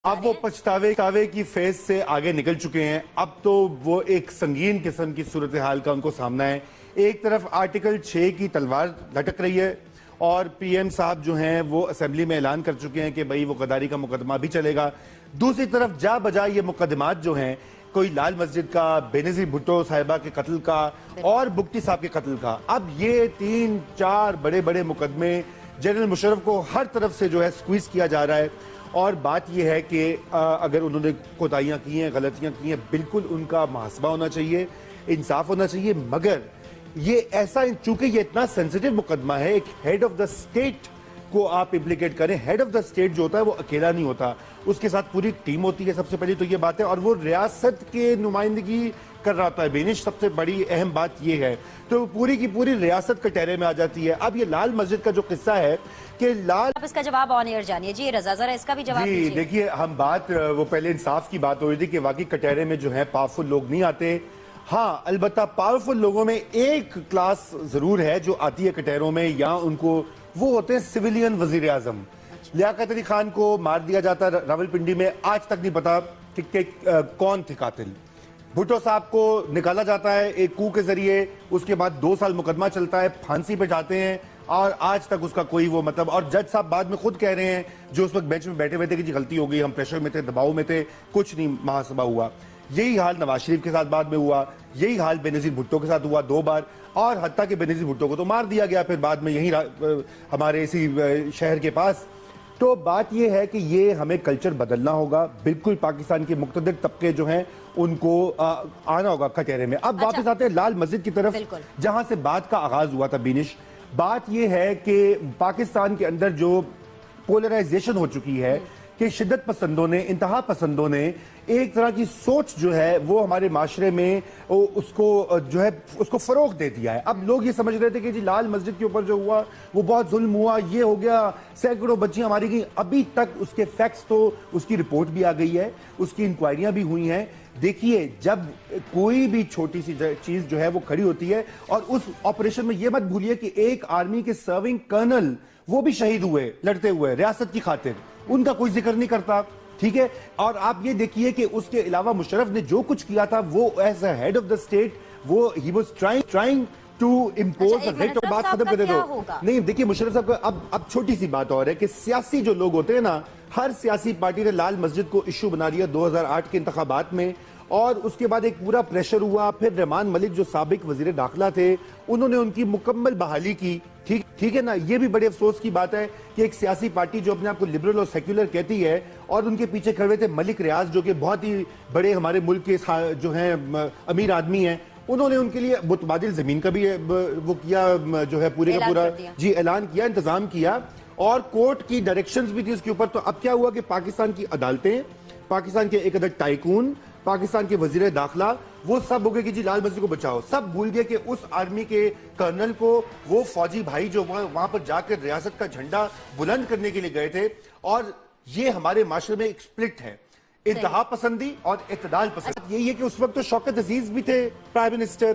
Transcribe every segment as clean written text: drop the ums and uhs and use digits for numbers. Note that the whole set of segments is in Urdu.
اب وہ پچھتاوے کی فیز سے آگے نکل چکے ہیں. اب تو وہ ایک سنگین قسم کی صورتحال کا ان کو سامنا ہے. ایک طرف آرٹیکل 6 کی تلوار لٹک رہی ہے اور پی ایم صاحب جو ہیں وہ اسمبلی میں اعلان کر چکے ہیں کہ بھئی وہ غداری کا مقدمہ بھی چلے گا. دوسری طرف جا بجا یہ مقدمات جو ہیں کوئی لال مسجد کا، بینظیر بھٹو صاحبہ کے قتل کا اور بگٹی صاحب کے قتل کا، اب یہ 3-4 بڑے بڑے مقدمے جنرل مشرف کو ہر طرف سے جو ہے سکویز کیا جا رہا ہے. اور بات یہ ہے کہ اگر انہوں نے کوتاہیاں کی ہیں، غلطیاں کی ہیں، بالکل ان کا محاسبہ ہونا چاہیے، انصاف ہونا چاہیے. مگر یہ ایسا، چونکہ یہ اتنا سینسٹیو مقدمہ ہے، ایک ہیڈ آف دا اسٹیٹ کو آپ امپلیکیٹ کریں. ہیڈ آف دا اسٹیٹ جو ہوتا ہے وہ اکیلا نہیں ہوتا، اس کے ساتھ پوری ٹیم ہوتی ہے. سب سے پہلی تو یہ بات ہے، اور وہ ریاست کے نمائندگی کر رہا ہوتا ہے. بینش سب سے بڑی اہم بات یہ ہے، تو پوری کی پوری ریاست کٹہرے میں آ جاتی ہے. اب یہ لال مسجد کا جو قصہ ہے کہ آپ اس کا جواب آن ایئر جانیے. جی رضا ذرا اس کا بھی جواب دیجیے. جی دیکھیے، ہم بات وہ پہلے انصاف کی بات ہو رہی تھی کہ واقعی کٹہرے میں جو ہے پاورفل لوگ نہیں آتے. ہاں البتہ پاورفل لوگوں میں ایک کلاس ضرور ہے جو آتی ہے کٹہروں میں، یا ان کو وہ ہوتے ہیں سویلین وزیر اعظم. لیاقت علی خان کو مار دیا جاتا ہے راولپنڈی میں، آج تک نہیں پتا کہ کون تھے قاتل. بھٹو صاحب کو نکالا جاتا ہے ایک کو کے ذریعے، اس کے بعد 2 سال مقدمہ چلتا ہے، پھانسی پہ جاتے ہیں اور آج تک اس کا کوئی وہ مطلب. اور جج صاحب بعد میں خود کہہ رہے ہیں جو اس وقت بینچ میں بیٹھے ہوئے تھے کہ جی غلطی ہو گئی، ہم پریشر میں تھے، دباؤ میں تھے، کچھ نہیں محاسبہ ہوا. یہی حال نواز شریف کے ساتھ بعد میں ہوا، یہی حال بینظیر بھٹو کے ساتھ ہوا 2 بار. اور حتیٰ کہ بینظیر بھٹو کو تو مار دیا گیا پھر بعد میں یہی ہمارے اسی شہر کے پاس. تو بات یہ ہے کہ یہ ہمیں کلچر بدلنا ہوگا. بالکل پاکستان کے مقتدر طبقے جو ہیں ان کو آنا ہوگا کٹہرے میں. اب واپس آتے ہیں لال مسجد کی طرف، جہاں سے بات کا آغاز ہوا تھا. بینش بات یہ ہے کہ پاکستان کے اندر جو پولرائزیشن ہو چکی ہے کہ شدت پسندوں نے، انتہا پسندوں نے ایک طرح کی سوچ جو ہے وہ ہمارے معاشرے میں اس کو فروغ دے دیا ہے. اب لوگ یہ سمجھ رہے تھے کہ جی لال مسجد کے اوپر جو ہوا وہ بہت ظلم ہوا، یہ ہو گیا، سینکڑوں بچیاں ماری گئیں. ابھی تک اس کے فیکٹس، تو اس کی رپورٹ بھی آ گئی ہے، اس کی انکوائریاں بھی ہوئی ہیں. دیکھیے، جب کوئی بھی چھوٹی سی چیز جو ہے وہ کھڑی ہوتی ہے، اور اس آپریشن میں یہ مت بھولیے کہ ایک آرمی کے سرونگ کرنل وہ بھی شہید ہوئے لڑتے ہوئے ریاست کی خاطر، ان کا کوئی ذکر نہیں کرتا. ٹھیک ہے، اور آپ یہ دیکھیے کہ اس کے علاوہ مشرف نے جو کچھ کیا تھا وہ as a head of the state وہ ہی was trying to impose rate. اور بات ختم کر دے دو. نہیں دیکھیے، مشرف صاحب کا اب چھوٹی سی بات اور ہے کہ سیاسی جو لوگ ہوتے ہیں نا، ہر سیاسی پارٹی نے لال مسجد کو ایشو بنا دیا 2008 کے انتخابات میں، اور اس کے بعد ایک پورا پریشر ہوا. پھر رحمان ملک جو سابق وزیر داخلہ تھے، انہوں نے ان کی مکمل بحالی کی. ٹھیک ہے نا. یہ بھی بڑے افسوس کی بات ہے کہ ایک سیاسی پارٹی جو اپنے آپ کو لبرل اور سیکولر کہتی ہے، اور ان کے پیچھے کھڑے تھے ملک ریاض جو کہ بہت ہی بڑے ہمارے ملک کے جو ہیں امیر آدمی ہیں، انہوں نے ان کے لیے متبادل زمین کا بھی وہ کیا، جو ہے پورے کا پورا جی اعلان کیا، انتظام کیا، اور کورٹ کی ڈائریکشنز بھی تھی اس کے اوپر. تو اب کیا ہوا کہ پاکستان کی عدالتیں، پاکستان کے ایک عدد ٹائکون، پاکستان کے وزیر داخلہ، وہ سب ہو گئے کہ جی لال مسجد کو بچاؤ. سب بھول گئے کہ اس آرمی کے کرنل کو، وہ فوجی بھائی جو وہاں پر جا کر ریاست کا جھنڈا بلند کرنے کے لیے گئے تھے. اور یہ ہمارے معاشرے میں ایک سپلٹ ہے، انتہا پسندی اور اعتدال پسند. یہی ہے کہ اس وقت تو شوکت عزیز بھی تھے پرائم منسٹر،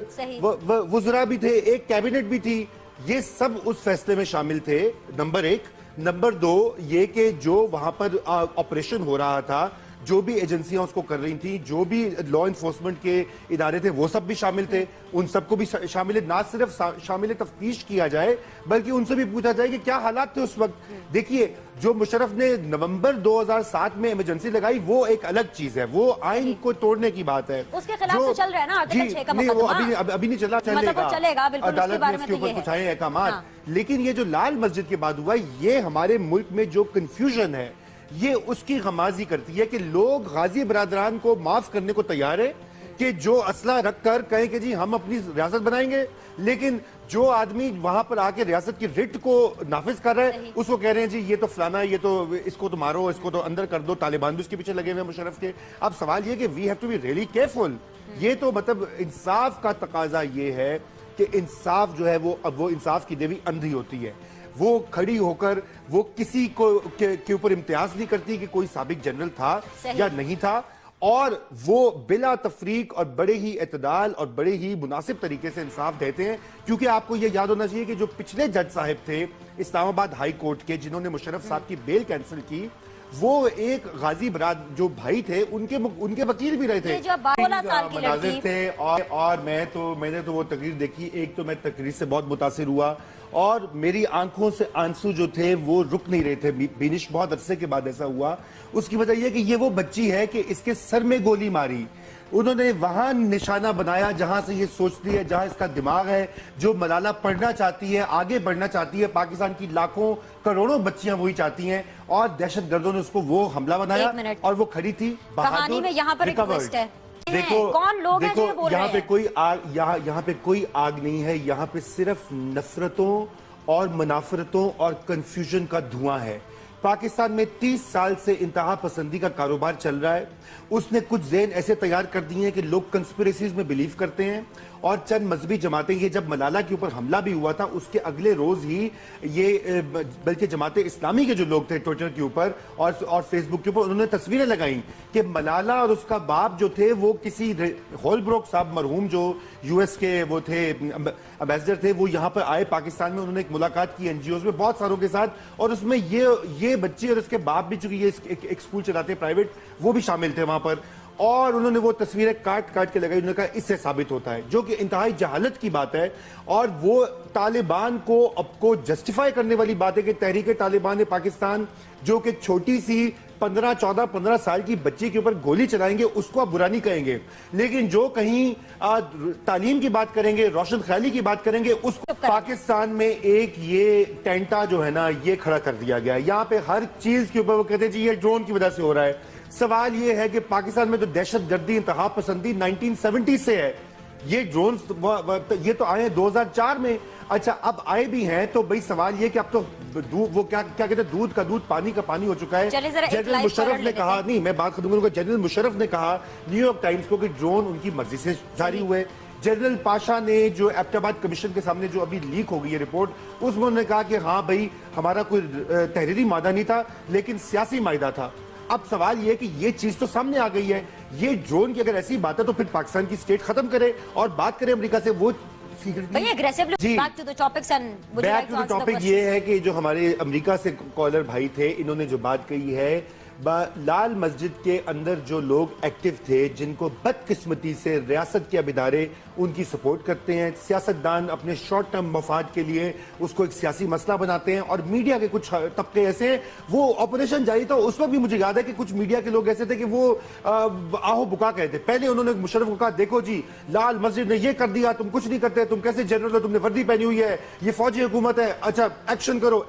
وزراء بھی تھے، ایک کیبنٹ بھی تھی، یہ سب اس فیصلے میں شامل تھے. نمبر 1. نمبر 2 یہ کہ جو وہاں پر آپریشن ہو رہا تھا، جو بھی ایجنسیاں اس کو کر رہی تھیں، جو بھی لا انفورسمنٹ کے ادارے تھے، وہ سب بھی شامل تھے. ان سب کو بھی شامل، نہ صرف شامل تفتیش کیا جائے بلکہ ان سے بھی پوچھا جائے کہ کیا حالات تھے اس وقت. دیکھیے، جو مشرف نے نومبر 2007 میں ایمرجنسی لگائی وہ ایک الگ چیز ہے، وہ آئین کو توڑنے کی بات ہے. اس کے خلاف تو چل رہا ہے نا آرٹیکل 6 کا مقدمہ. نہیں، وہ ابھی نہیں چلا، چلے گا. عدالت نے اس کے اوپر کچھ آئے احکامات. لیکن یہ جو لال مسجد کے بعد ہوا، یہ ہمارے ملک میں جو کنفیوژن ہے، یہ اس کی غمازی کرتی ہے کہ لوگ غازی برادران کو معاف کرنے کو تیار ہے کہ جو اسلحہ رکھ کر کہیں کہ جی ہم اپنی ریاست بنائیں گے، لیکن جو آدمی وہاں پر آ کے ریاست کی رٹ کو نافذ کر رہا ہے اس کو کہہ رہے ہیں جی یہ تو فلانا، یہ تو اس کو تو مارو، اس کو تو اندر کر دو. طالبان بھی اس کے پیچھے لگے ہوئے ہیں مشرف کے. اب سوال یہ کہ we have to be really careful. یہ تو مطلب انصاف کا تقاضا یہ ہے کہ انصاف جو ہے وہ انصاف کی دیوی اندھی ہوتی ہے. وہ کھڑی ہو کر وہ کسی کو کے اوپر امتیاز نہیں کرتی کہ کوئی سابق جنرل تھا یا نہیں تھا، اور وہ بلا تفریق اور بڑے ہی اعتدال اور بڑے ہی مناسب طریقے سے انصاف دیتے ہیں. کیونکہ آپ کو یہ یاد ہونا چاہیے کہ جو پچھلے جج صاحب تھے اسلام آباد ہائی کورٹ کے، جنہوں نے مشرف صاحب کی بیل کینسل کی، وہ ایک غازی براد جو بھائی تھے ان کے وکیل بھی رہے تھے. یہ جو 12 سال کی لڑکی تھے اور میں نے تو وہ تقریر دیکھی. ایک تو میں تقریر سے بہت متاثر ہوا اور میری آنکھوں سے آنسو جو تھے وہ رک نہیں رہے تھے. بینش بہت عرصے کے بعد ایسا ہوا. اس کی وجہ یہ کہ یہ وہ بچی ہے کہ اس کے سر میں گولی ماری, انہوں نے وہاں نشانہ بنایا جہاں سے یہ سوچتی ہے, جہاں اس کا دماغ ہے, جو ملالہ پڑھنا چاہتی ہے, آگے بڑھنا چاہتی ہے. پاکستان کی لاکھوں کروڑوں بچیاں وہی چاہتی ہیں اور دہشت گردوں نے اس کو وہ حملہ بنایا اور وہ کھڑی تھی. کہانی میں یہاں پر ایک ٹوسٹ ہے. دیکھو کون لوگ ہیں جو بول رہے ہیں یہاں پہ کوئی آگ نہیں ہے, یہاں پہ صرف نفرتوں اور منافرتوں اور کنفیوژن کا دھواں ہے. پاکستان میں 30 سال سے انتہا پسندی کا کاروبار چل رہا ہے. اس نے کچھ ذہن ایسے تیار کر دیے ہیں کہ لوگ کنسپریسیز میں بلیو کرتے ہیں اور چند مذہبی جماعتیں, یہ جب ملالہ کے اوپر حملہ بھی ہوا تھا اس کے اگلے روز ہی یہ بلکہ جماعت اسلامی کے جو لوگ تھے ٹویٹر کے اوپر اور فیس بک کے اوپر انہوں نے تصویریں لگائیں کہ ملالہ اور اس کا باپ جو تھے وہ کسی ہول بروک صاحب مرحوم جو یو ایس کے وہ تھے امبیسڈر تھے, وہ یہاں پر آئے پاکستان میں. انہوں نے ایک ملاقات کی NGOs میں بہت ساروں کے ساتھ اور اس میں یہ بچے اور اس کے باپ بھی, چونکہ یہ ایک اسکول چلاتے ہیں پرائیویٹ, وہ بھی شامل تھے وہاں پر. اور انہوں نے وہ تصویریں کاٹ کے لگائی. انہوں نے کہا اس سے ثابت ہوتا ہے, جو کہ انتہائی جہالت کی بات ہے. اور وہ طالبان کو جسٹیفائی کرنے والی بات ہے کہ تحریک طالبان پاکستان جو کہ چھوٹی سی 15 سال کی بچی کے اوپر گولی چلائیں گے اس کو آپ برا نہیں کہیں گے, لیکن جو کہیں تعلیم کی بات کریں گے, روشن خیالی کی بات کریں گے, اس کو پاکستان میں ایک یہ ٹینٹا جو ہے نا یہ کھڑا کر دیا گیا. یہاں پہ ہر چیز کے اوپر وہ کہتے ہیں جی یہ ڈرون کی وجہ سے ہو رہا ہے. سوال یہ ہے کہ پاکستان میں تو دہشت گردی انتہا پسندی 1970 سے ہے. یہ ڈرونز یہ تو آئے 2004 میں. اچھا اب آئے بھی ہیں تو بھئی سوال یہ کہ اب تو وہ کیا کہتے ہیں دودھ کا دودھ پانی کا پانی ہو چکا ہے. جنرل مشرف نے کہا, نہیں میں بات کروں گا, جنرل مشرف نے کہا نیو یارک ٹائمز کو کہ ڈرون ان کی مرضی سے جاری ہوئے. جنرل پاشا نے جو ایبٹ آباد کمیشن کے سامنے جو ابھی لیک ہو گئی ہے رپورٹ, اس میں انہوں نے کہا کہ ہاں بھئی ہمارا کوئی تحریری مادہ نہیں تھا لیکن سیاسی مائدہ تھا. اب سوال یہ کہ یہ چیز تو سامنے آ گئی ہے. یہ ڈرون کی اگر ایسی بات ہے تو پھر پاکستان کی سٹیٹ ختم کرے اور بات کرے امریکہ سے. وہ بیک ٹو دی ٹاپک یہ ہے کہ جو ہمارے امریکہ سے کالر بھائی تھے انہوں نے جو بات کہی ہے, لال مسجد کے اندر جو لوگ ایکٹیو تھے جن کو بدقسمتی سے ریاست کے اب ادارے ان کی سپورٹ کرتے ہیں, سیاستدان اپنے شارٹ ٹرم مفاد کے لیے اس کو ایک سیاسی مسئلہ بناتے ہیں, اور میڈیا کے کچھ طبقے ایسے ہیں. وہ آپریشن جاری تھا اس وقت بھی مجھے یاد ہے کہ کچھ میڈیا کے لوگ ایسے تھے کہ وہ آہو بکا کہے تھے. پہلے انہوں نے مشرف کو کہا دیکھو جی لال مسجد نے یہ کر دیا, تم کچھ نہیں کرتے, تم کیسے جنرل ہو, تم نے وردی پہنی ہوئی ہے, یہ فوجی حکومت ہے, اچھا ایکشن کرو.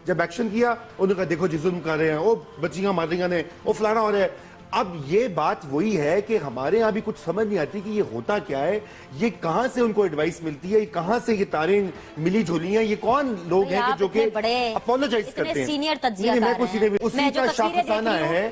جب ایکشن کیا انہوں نے کہا دیکھو جی ظلم کر رہے ہیں, وہ بچیاں مار رہی ہیں, وہ فلانا ہو رہا ہے. اب یہ بات وہی ہے کہ ہمارے یہاں بھی کچھ سمجھ نہیں آتی کہ یہ ہوتا کیا ہے, یہ کہاں سے ان کو ایڈوائس ملتی ہے, یہ کہاں سے یہ تاریں ملی جھولی ہیں, یہ کون لوگ ہیں کہ جو کہ اپولوجائز کرتے ہیں. سینئر تجزیہ ہے,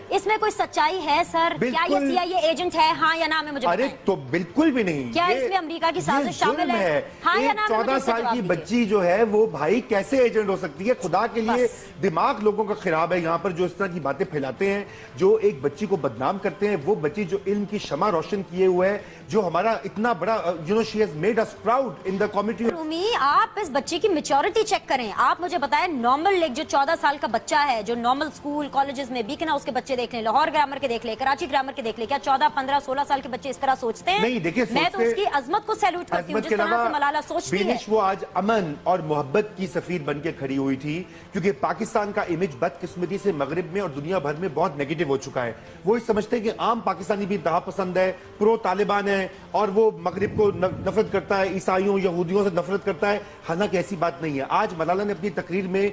اس میں کوئی سچائی ہے سر؟ کیا یہ CIA ایجنٹ ہے, ہاں یا نہ؟ میں مجھے ارے تو بالکل بھی نہیں. کیا اس میں امریکہ کی سازش شامل ہے, ہاں یا نہ؟ 14 سال کی بچی جو ہے وہ بھائی کیسے ایجنٹ ہو سکتی ہے؟ خدا کے لیے دماغ لوگوں کا خراب ہے یہاں پر جو اس طرح کی باتیں پھیلاتے ہیں, جو ایک بچی کو بدنام کرتے ہیں. وہ بچی جو علم کی شمع روشن کیے ہوئے ہے, جو ہمارا اتنا بڑا she has made us proud in the community. رومی آپ اس بچی کی میچورٹی چیک کریں. آپ مجھے بتائیں نارمل ایک جو 14 سال کا بچہ ہے جو نارمل سکول کالجز میں بیکنا اس کے بچے دیکھ لیں, لاہور گرامر کے دیکھ لیں, کراچی گرامر کے دیکھ لیں, کیا 14 15 16 سال کے بچے اس طرح سوچتے ہیں؟ نہیں دیکھیں, میں تو اس کی عظمت کو سیلوٹ کرتی ہوں جس طرح سے ملالہ سوچتی ہے. وہ آج امن اور محبت کی سفیر بن کے کھڑی ہوئی تھی کیونکہ پاکستان کا امیج بدقسمتی سے مغرب میں اور دنیا بھر میں بہت نیگیٹو ہو چکا ہے. وہ سمجھتے ہیں کہ عام پاکستانی بھی انتہا پسند ہے, پرو طالبان ہے اور وہ مغرب کو نفرت کرتا ہے, عیسائیوں یہودیوں سے نفرت کرتا ہے. حالانکہ ایسی بات نہیں ہے. آج ملالہ نے اپنی تقریر میں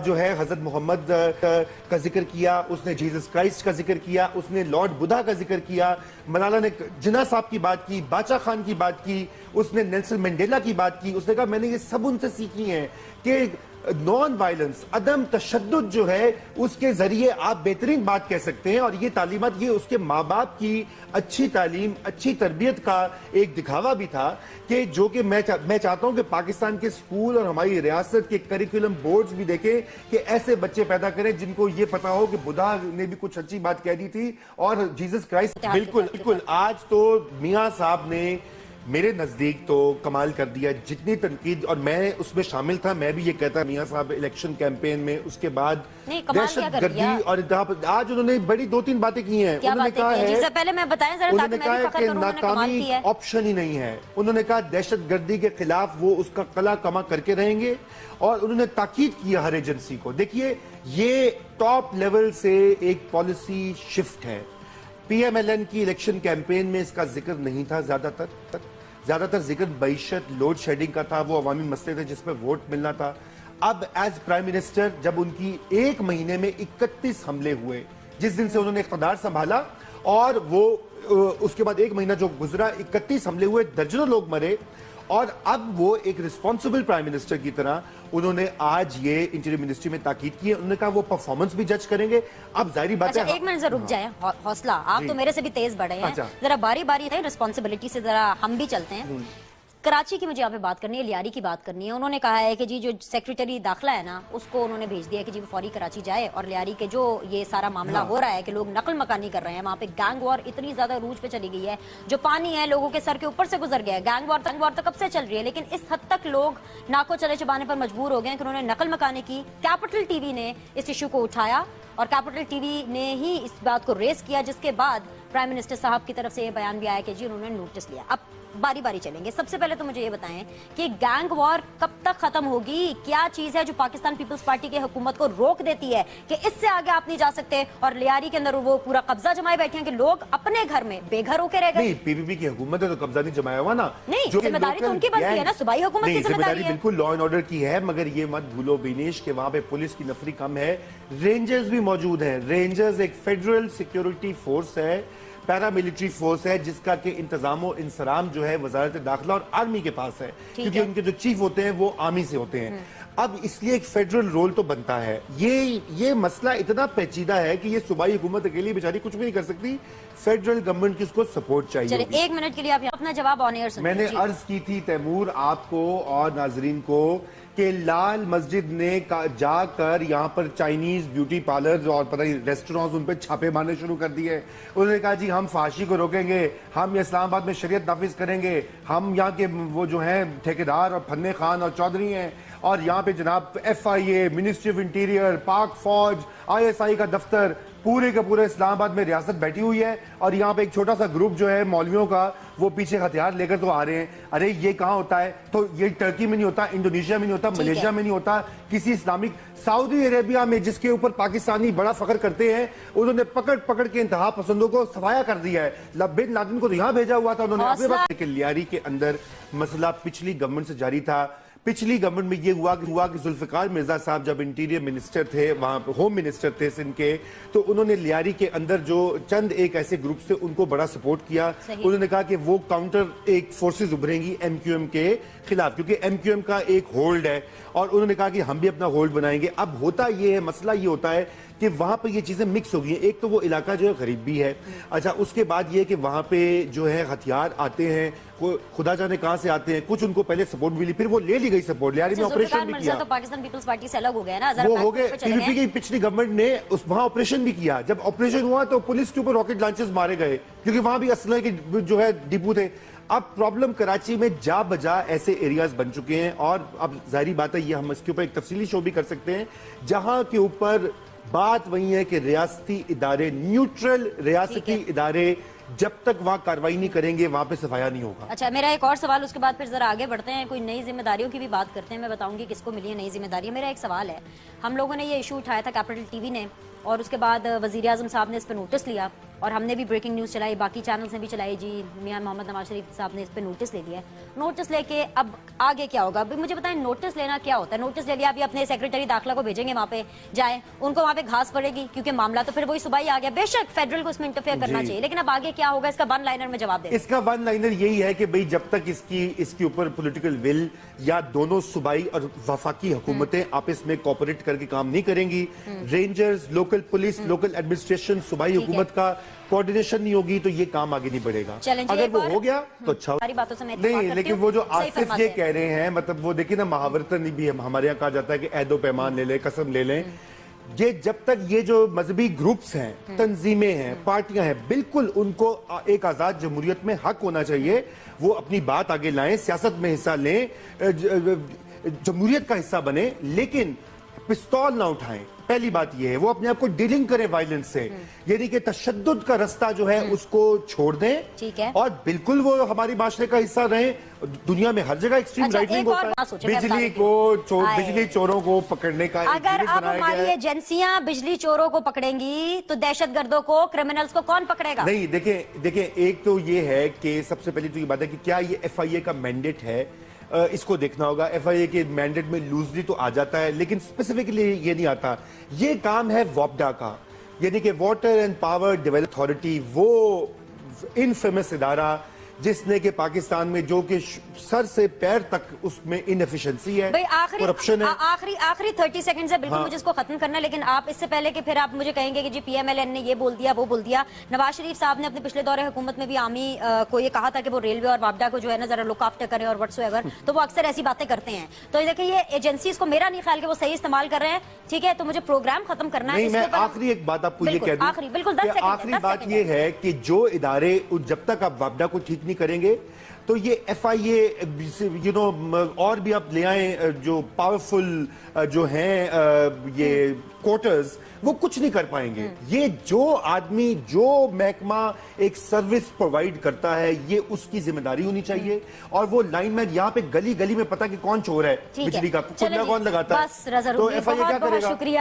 جو ہے حضرت محمد کا ذکر کیا, اس نے جیزس کرائسٹ کا ذکر کیا, اس نے لارڈ بدھا کا ذکر کیا, ملالہ نے جناح صاحب کی بات کی, باچا خان کی بات کی, اس نے نیلسن منڈیلا کی بات کی. اس نے کہا میں نے یہ سب ان سے سیکھی ہیں کہ نان وائلنس, عدم تشدد جو ہے اس کے ذریعے آپ بہترین بات کہہ سکتے ہیں. اور یہ تعلیمات یہ اس کے ماں باپ کی اچھی تعلیم اچھی تربیت کا ایک دکھاوا بھی تھا کہ جو کہ میں چاہتا ہوں کہ پاکستان کے اسکول اور ہماری ریاست کے کریکولم بورڈز بھی دیکھیں کہ ایسے بچے پیدا کریں جن کو یہ پتا ہو کہ بدھا نے بھی کچھ اچھی بات کہہ دی تھی اور جیزس کرائسٹ. بالکل. آج تو میاں صاحب نے میرے نزدیک تو کمال کر دیا. جتنی تنقید, اور میں اس میں شامل تھا, میں بھی یہ کہتا میاں صاحب الیکشن کیمپین میں, اس کے بعد دہشت گردی اور آج انہوں نے بڑی 2-3 باتیں کی ہیں. انہوں نے کہا ہے, پہلے میں بتائیں ذرا انہوں نے کہا ہے کہ ناکامی آپشن ہی نہیں ہے. انہوں نے کہا دہشت گردی کے خلاف وہ اس کا قلع کما کر کے رہیں گے, اور انہوں نے تاکید کیا ہر ایجنسی کو. دیکھیے یہ ٹاپ لیول سے ایک پالیسی شفٹ ہے. پی ایم ایل این کی الیکشن کیمپین میں اس کا ذکر نہیں تھا. زیادہ تر ذکر معیشت, لوڈ شیڈنگ کا تھا, وہ عوامی مسئلے تھے جس پہ ووٹ ملنا تھا. اب ایز پرائم منسٹر جب ان کی ایک مہینے میں 31 حملے ہوئے, جس دن سے انہوں نے اقتدار سنبھالا, اور وہ اس کے بعد ایک مہینہ جو گزرا 31 حملے ہوئے, درجنوں لوگ مرے, اور اب وہ ایک ریسپانسبل پرائم منسٹر کی طرح انہوں نے آج یہ انٹیریئر منسٹری میں تاکید کی ہے. انہوں نے کہا وہ پرفارمنس بھی جج کریں گے. اب ظاہری بات ہے, ایک منٹ ذرا رک جائیں, حوصلہ آپ تو میرے سے بھی تیز بڑھے ہیں, ذرا باری باری ہے, ریسپانسبلٹی سے ذرا ہم بھی چلتے ہیں. کراچی کی مجھے یہاں پہ بات کرنی ہے, لیاری کی بات کرنی ہے. انہوں نے کہا ہے کہ جی جو سیکریٹری داخلہ ہے نا, اس کو انہوں نے بھیج دیا کہ جی وہ فوری کراچی جائے, اور لیاری کے جو یہ سارا معاملہ ہو رہا ہے کہ لوگ نقل مکانی کر رہے ہیں, وہاں پہ گینگ وار اتنی زیادہ عروج پہ چلی گئی ہے, جو پانی ہے لوگوں کے سر کے اوپر سے گزر گیا ہے. گینگ وار تو کب سے چل رہی ہے, لیکن اس حد تک لوگ ناکو چلے چبانے پر مجبور ہو گئے ہیں کہ انہوں نے نقل مکانی کی. کیپٹل ٹی وی نے اس ایشو کو اٹھایا, اور کیپٹل ٹی وی نے ہی اس بات کو ریز کیا, جس کے بعد پرائم منسٹر صاحب کی طرف سے یہ بیان بھی آیا کہ جی انہوں نے نوٹس لیا. اب باری باری چلیں گے. سب سے پہلے تو مجھے یہ بتائیں کہ گینگ وار کب تک ختم ہوگی؟ کیا چیز ہے جو پاکستان پیپلز پارٹی کی حکومت کو روک دیتی ہے کہ اس سے آگے آپ نہیں جا سکتے, اور لیاری کے اندر وہ پورا قبضہ جمائے بیٹھے ہیں کہ لوگ اپنے گھر میں بے گھر ہو کے رہ گئے؟ نہیں, پی پی پی کی حکومت ہے تو قبضہ نہیں جمایا ہوا نا. نہیں, ذمہ داری تو ان کی بنتی ہے نا, صوبائی حکومت کی ذمہ داری ہے. بالکل لا اینڈ آرڈر کی ہے, مگر یہ مت بھولو بینیش کہ وہاں پہ پولیس کی نفری کم ہے, رینجرز بھی موجود ہیں. رینجرز ایک فیڈرل سیکیورٹی فورس ہے, پیرا ملٹری فورس ہے, جس کا کہ انتظام و انصرام جو ہے وزارت داخلہ اور آرمی کے پاس ہے, کیونکہ ان کے جو چیف ہوتے ہیں وہ آرمی سے ہوتے ہیں. اب اس لیے ایک فیڈرل رول تو بنتا ہے. یہ مسئلہ اتنا پیچیدہ ہے کہ یہ صوبائی حکومت اکیلی بیچاری کچھ بھی نہیں کر سکتی, فیڈرل گورنمنٹ کی اس کو سپورٹ چاہیے. چلیں ایک منٹ کے لیے آپ اپنا جواب آن ایئر سنیں. میں نے عرض کی تھی تیمور آپ کو اور ناظرین کو کہ لال مسجد نے جا کر یہاں پر چائنیز بیوٹی پارلر اور پتہ نہیں ریسٹورانز ان پہ چھاپے مارنے شروع کر دیے. انہوں نے کہا جی ہم فحاشی کو روکیں گے, ہم اسلام آباد میں شریعت نافذ کریں گے, ہم یہاں کے وہ جو ہیں ٹھیکیدار اور پھنے خان اور چودھری ہیں, اور یہاں پہ جناب F I A, ministry of interior, Pak فوج, آئی ایس آئی کا دفتر, پورے کا پورا اسلام آباد میں ریاست بیٹھی ہوئی ہے, اور یہاں پہ ایک چھوٹا سا گروپ جو ہے مولویوں کا وہ پیچھے ہتھیار لے کر تو آ رہے ہیں. ارے یہ کہاں ہوتا ہے؟ تو یہ ٹرکی میں نہیں ہوتا, انڈونیشیا میں نہیں ہوتا, ملیشیا میں نہیں ہوتا, کسی اسلامک, سعودی عربیہ میں جس کے اوپر پاکستانی بڑا فخر کرتے ہیں, انہوں نے پکڑ کے انتہا پسندوں کو صفایا کر دیا ہے. بن لادن کو تو یہاں بھیجا ہوا تھا انہوں نے اپنے پاس. لیکن لیاری کے اندر مسئلہ پچھلی گورنمنٹ سے جاری تھا. پچھلی گورنمنٹ میں یہ ہوا کہ ذوالفقار مرزا صاحب جب انٹیریئر منسٹر تھے, وہاں ہوم منسٹر تھے سندھ کے, تو انہوں نے لیاری کے اندر جو چند ایک ایسے گروپس تھے ان کو بڑا سپورٹ کیا. انہوں نے کہا کہ وہ کاؤنٹر ایک فورسز ابھریں گی ایم کیو ایم کے خلاف, کیونکہ ایم کیو ایم کا ایک ہولڈ ہے, اور انہوں نے کہا کہ ہم بھی اپنا ہولڈ بنائیں گے. اب ہوتا یہ ہے, مسئلہ یہ ہوتا ہے کہ وہاں پہ یہ چیزیں مکس ہو گئی ہیں. ایک تو وہ علاقہ جو ہے غریب بھی ہے, اچھا اس کے بعد یہ کہ وہاں پہ جو ہے ہتھیار آتے ہیں, خدا جانے کہاں سے آتے ہیں, کچھ ان کو پہلے سپورٹ ملی, پھر وہ لے لی گئی سپورٹ. لیاری میں آپریشن بھی کیا, تو پاکستان پیپلز پارٹی سے الگ ہو گیا نا, وہ ہو گئے. پی پی پی کی پچھلی گورنمنٹ نے وہاں آپریشن بھی کیا. جب آپریشن ہوا تو پولیس کے اوپر راکٹ لانچرز مارے گئے, کیونکہ وہاں بھی اسلحے کے جو ہے ڈپو تھے. اب پرابلم کراچی میں جا بجا ایسے ایریاز بن چکے ہیں, اور اب ظاہری بات ہے یہ ہم اس کے اوپر ایک تفصیلی شو بھی کر سکتے ہیں, جہاں کے اوپر بات وہی ہے کہ ریاستی ادارے, نیوٹرل ریاستی ادارے جب تک وہاں کاروائی نہیں کریں گے وہاں پہ صفایا نہیں ہوگا. اچھا میرا ایک اور سوال, اس کے بعد پھر ذرا آگے بڑھتے ہیں, کوئی نئی ذمہ داریوں کی بھی بات کرتے ہیں. میں بتاؤں گی کس کو ملی ہے نئی ذمہ داری. میرا ایک سوال ہے, ہم لوگوں نے یہ ایشو اٹھایا تھا کیپٹل ٹی وی نے, اور اس کے بعد وزیر اعظم صاحب نے اس پہ نوٹس لیا, اور ہم نے بھی بریکنگ نیوز چلائی, باقی چینلز نے بھی چلائی, جی میاں محمد نواز شریف صاحب نے اس پہ نوٹس لے لیا. نوٹس لے کے اب آگے کیا ہوگا؟ مجھے بتائیں نوٹس لینا کیا ہوتا ہے؟ نوٹس لے لیا, ابھی اپنے سیکریٹری داخلہ کو بھیجیں گے, وہاں پہ جائیں, ان کو وہاں پہ گھاس پڑے گی, کیونکہ معاملہ تو پھر وہی صوبائی آ گیا. بے شک فیڈرل کو اس میں انٹرفیئر کرنا چاہیے, لیکن اب آگے کیا ہوگا اس کا ون لائنر میں جواب دیں. اس کا ون لائنر یہی ہے کہ بھئی جب تک اس کے اوپر پولیٹیکل ول یا دونوں صوبائی اور وفاقی حکومتیں آپس میں کوپریٹ کر کے کام نہیں کریں گی, rangers, local police, local administration, صوبائی حکومت کا کوارڈینیشن نہیں ہوگی تو یہ کام آگے نہیں بڑھے گا. اگر وہ ہو گیا تو اچھا نہیں, لیکن وہ جو آصف یہ کہہ رہے ہیں, مطلب وہ دیکھیں نا محاورتن بھی ہمارے یہاں کہا جاتا ہے کہ عہد و پیمان لے لیں, قسم لے لیں. یہ جب تک یہ جو مذہبی گروپس ہیں، تنظیمیں ہیں، پارٹیاں ہیں، بالکل ان کو ایک آزاد جمہوریت میں حق ہونا چاہیے، وہ اپنی بات آگے لائیں، سیاست میں حصہ لیں، جمہوریت کا حصہ بنیں، لیکن پستول نہ اٹھائیں۔ پہلی بات یہ ہے، وہ اپنے آپ کو ڈیلنگ کریں وائلنس سے، یعنی کہ تشدد کا رستہ جو ہے اس کو چھوڑ دیں، ٹھیک ہے، اور بالکل وہ ہماری معاشرے کا حصہ رہیں۔ دنیا میں ہر جگہ ایکسٹریم رائٹنگ ہوتا ہے، بجلی چوروں کو پکڑنے کا اگر اب ہماری ایجنسیاں بجلی چوروں کو پکڑیں گی تو دہشت گردوں کو، کرمنلز کو کون پکڑے گا؟ نہیں، دیکھیں ایک تو یہ ہے کہ سب سے پہلی تو یہ بات ہے کہ کیا یہ ایف آئی اے کا مینڈیٹ ہے، اس کو دیکھنا ہوگا۔ ایف آئی اے کے مینڈیٹ میں لوزلی تو آ جاتا ہے، لیکن اسپیسیفکلی یہ نہیں آتا۔ یہ کام ہے واپڈا کا، یعنی کہ water and power development authority, وہ انفیمس ادارہ جس نے کہ پاکستان میں جو کہ سر سے پیر تک اس میں انفیشنسی ہے، کرپشن ہے۔ آخری 30 سیکنڈ سے بالکل مجھے اس کو ختم کرنا ہے، لیکن آپ اس سے پہلے کہ پھر آپ مجھے کہیں گے کہ جی پی ایم ایل این نے یہ بول دیا وہ بول دیا، نواز شریف صاحب نے اپنے پچھلے دور حکومت میں بھی عامی کو یہ کہا تھا کہ وہ ریلوے اور واپڈا کو جو ہے نا ذرا لک آفٹر کریں اور وٹس ایور، تو وہ اکثر ایسی باتیں کرتے ہیں۔ تو دیکھیں یہ ایجنسیز کو میرا نہیں خیال کہ وہ صحیح استعمال کر رہے ہیں، ٹھیک ہے؟ تو مجھے پروگرام ختم کرنا ہے۔ نہیں، میں آخری ایک بات آپ کو یہ کہہ دوں، آخری بات یہ ہے کہ جو ادارے جب تک آپ واپڈا کو ٹھیک نہیں کریں گے تو یہ ایف آئی اے اور بھی آپ لے آئیں جو پاورفل جو ہیں یہ کوٹرز، وہ کچھ نہیں کر پائیں گے۔ یہ جو آدمی جو محکمہ ایک سروس پرووائڈ کرتا ہے، یہ اس کی ذمہ داری ہونی چاہیے، اور وہ لائن مین یہاں پہ گلی گلی میں پتا کہ کون چور ہے بجلی کا، کون لگاتا ہے، تو ایف آئی اے کیا کرے گا؟ شکریہ۔